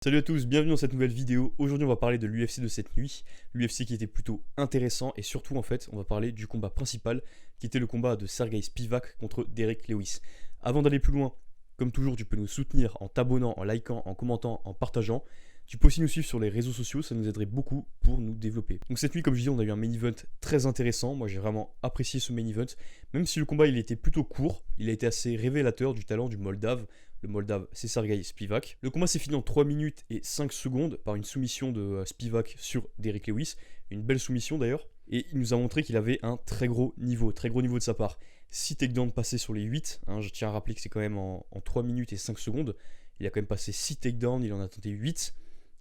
Salut à tous, bienvenue dans cette nouvelle vidéo. Aujourd'hui on va parler de l'UFC de cette nuit, l'UFC qui était plutôt intéressant et surtout en fait on va parler du combat principal qui était le combat de Serghei Spivak contre Derrick Lewis. Avant d'aller plus loin, comme toujours tu peux nous soutenir en t'abonnant, en likant, en commentant, en partageant. Tu peux aussi nous suivre sur les réseaux sociaux, ça nous aiderait beaucoup pour nous développer. Donc cette nuit comme je dis on a eu un main event très intéressant, moi j'ai vraiment apprécié ce main event, même si le combat il était plutôt court, il a été assez révélateur du talent du Moldave. Le Moldave, c'est Serghei Spivak. Le combat s'est fini en 3 minutes et 5 secondes par une soumission de Spivak sur Derrick Lewis. Une belle soumission d'ailleurs. Et il nous a montré qu'il avait un très gros niveau de sa part. 6 takedowns passés sur les 8. Je tiens à rappeler que c'est quand même en 3 minutes et 5 secondes. Il a quand même passé 6 takedowns, il en a tenté 8.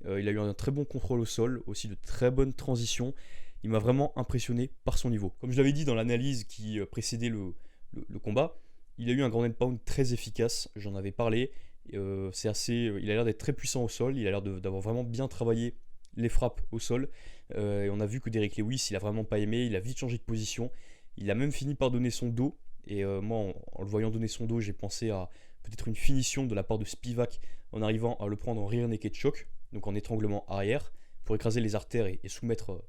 Il a eu un très bon contrôle au sol, aussi de très bonnes transitions. Il m'a vraiment impressionné par son niveau. Comme je l'avais dit dans l'analyse qui précédait le combat, il a eu un ground and pound très efficace, j'en avais parlé. Il a l'air d'être très puissant au sol, il a l'air d'avoir vraiment bien travaillé les frappes au sol. Et on a vu que Derrick Lewis, il a vraiment pas aimé, il a vite changé de position. Il a même fini par donner son dos. Et moi, en le voyant donner son dos, j'ai pensé à peut-être une finition de la part de Spivak en arrivant à le prendre en rear naked choke, donc en étranglement arrière, pour écraser les artères et soumettre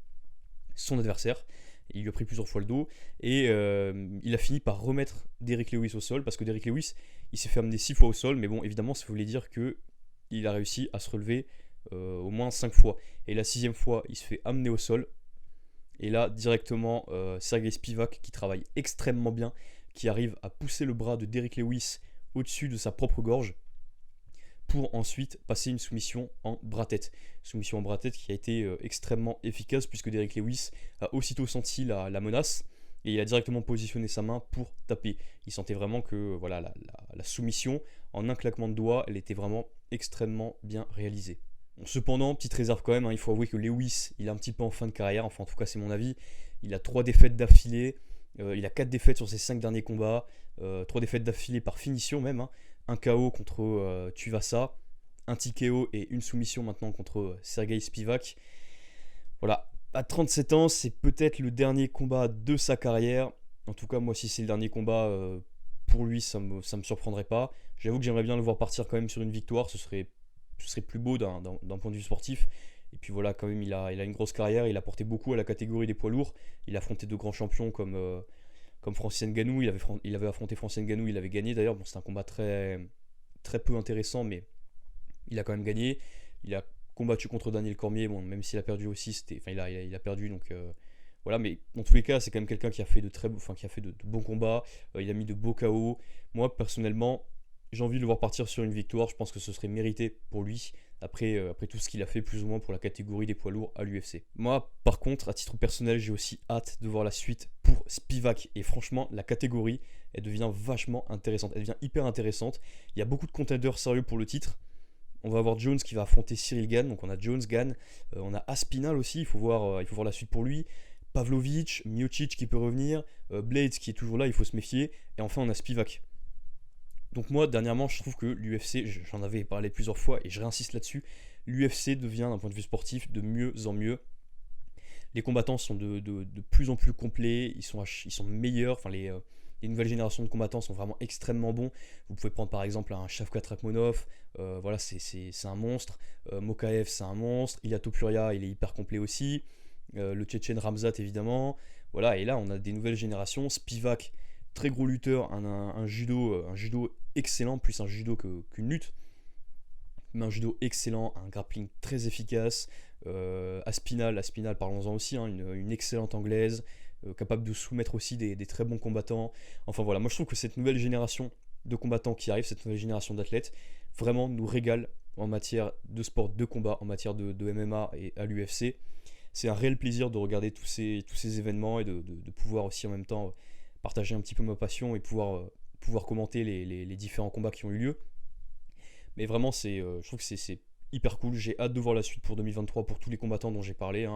son adversaire. Il lui a pris plusieurs fois le dos et il a fini par remettre Derrick Lewis au sol parce que Derrick Lewis il s'est fait amener 6 fois au sol, mais bon évidemment ça voulait dire qu'il a réussi à se relever au moins 5 fois. Et la 6ème fois il se fait amener au sol et là directement Serghei Spivak qui travaille extrêmement bien, qui arrive à pousser le bras de Derrick Lewis au-dessus de sa propre gorge pour ensuite passer une soumission en bras-tête. Soumission en bras-tête qui a été extrêmement efficace puisque Derrick Lewis a aussitôt senti la menace et il a directement positionné sa main pour taper. Il sentait vraiment que voilà, la soumission, en un claquement de doigts, elle était vraiment extrêmement bien réalisée. Bon, cependant, petite réserve quand même, il faut avouer que Lewis, il est un petit peu en fin de carrière, enfin en tout cas c'est mon avis. Il a 3 défaites d'affilée, il a 4 défaites sur ses 5 derniers combats, 3 défaites d'affilée par finition même, un KO contre Tuivasa, un TKO et une soumission maintenant contre Serghei Spivak. Voilà, à 37 ans, c'est peut-être le dernier combat de sa carrière. En tout cas, moi, si c'est le dernier combat pour lui, ça me surprendrait pas. J'avoue que j'aimerais bien le voir partir quand même sur une victoire, ce serait plus beau d'un point de vue sportif. Et puis voilà, quand même, il a une grosse carrière, il a porté beaucoup à la catégorie des poids lourds. Il a affronté de grands champions comme Francis Ngannou, il avait affronté Francis Ngannou, il avait gagné d'ailleurs. Bon, c'est un combat très, très peu intéressant, mais il a quand même gagné. Il a combattu contre Daniel Cormier, bon, même s'il a perdu aussi, il a perdu, donc voilà. Mais dans tous les cas, c'est quand même quelqu'un qui a fait de bons combats. Il a mis de beaux KO. Moi, personnellement, j'ai envie de le voir partir sur une victoire. Je pense que ce serait mérité pour lui après tout ce qu'il a fait plus ou moins pour la catégorie des poids lourds à l'UFC. Moi, par contre, à titre personnel, j'ai aussi hâte de voir la suite pour Spivak. Et franchement, la catégorie, elle devient vachement intéressante. Elle devient hyper intéressante. Il y a beaucoup de contenders sérieux pour le titre. On va avoir Jones qui va affronter Cyril Gane. Donc on a Jones, Gane. On a Aspinall aussi. Il faut voir la suite pour lui. Pavlovich, Miocic qui peut revenir. Blades qui est toujours là. Il faut se méfier. Et enfin, on a Spivak. Donc moi, dernièrement, je trouve que l'UFC, j'en avais parlé plusieurs fois et je réinsiste là-dessus, l'UFC devient d'un point de vue sportif de mieux en mieux. Les combattants sont de plus en plus complets, ils sont meilleurs, enfin les nouvelles générations de combattants sont vraiment extrêmement bons. Vous pouvez prendre par exemple un Shavkat Rakhmonov, voilà, c'est un monstre. Mokaev, c'est un monstre. Ilia Topuria, il est hyper complet aussi. Le Tchétchène Ramzat, évidemment. Voilà, et là, on a des nouvelles générations. Spivak, très gros lutteur, un judo excellent, plus un judo qu'une lutte, mais un judo excellent, un grappling très efficace. Aspinall, parlons-en aussi, une excellente anglaise, capable de soumettre aussi des très bons combattants. Enfin voilà, moi je trouve que cette nouvelle génération de combattants qui arrive, cette nouvelle génération d'athlètes, vraiment nous régale en matière de sport de combat, en matière de MMA et à l'UFC. C'est un réel plaisir de regarder tous ces événements et de pouvoir aussi en même temps partager un petit peu ma passion et pouvoir commenter les différents combats qui ont eu lieu. Mais vraiment, je trouve que c'est hyper cool. J'ai hâte de voir la suite pour 2023 pour tous les combattants dont j'ai parlé,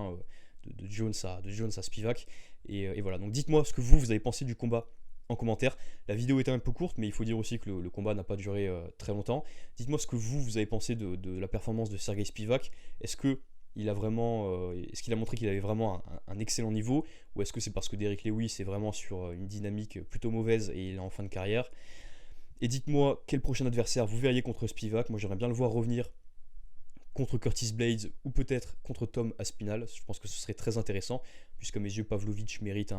de Jones à Spivak. Et voilà, donc dites-moi ce que vous avez pensé du combat en commentaire. La vidéo était un peu courte, mais il faut dire aussi que le combat n'a pas duré très longtemps. Dites-moi ce que vous avez pensé de la performance de Serghei Spivak. Est-ce qu'il a montré qu'il avait vraiment un excellent niveau, ou est-ce que c'est parce que Derrick Lewis est vraiment sur une dynamique plutôt mauvaise et il est en fin de carrière? Et dites-moi quel prochain adversaire vous verriez contre Spivak. Moi j'aimerais bien le voir revenir contre Curtis Blades ou peut-être contre Tom Aspinall. Je pense que ce serait très intéressant, puisque à mes yeux, Pavlovich mérite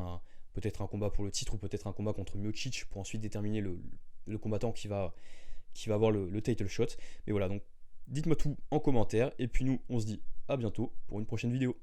peut-être un combat pour le titre ou peut-être un combat contre Miocic pour ensuite déterminer le combattant qui va avoir le title shot. Mais voilà, donc dites-moi tout en commentaire, et puis nous, on se dit à bientôt pour une prochaine vidéo.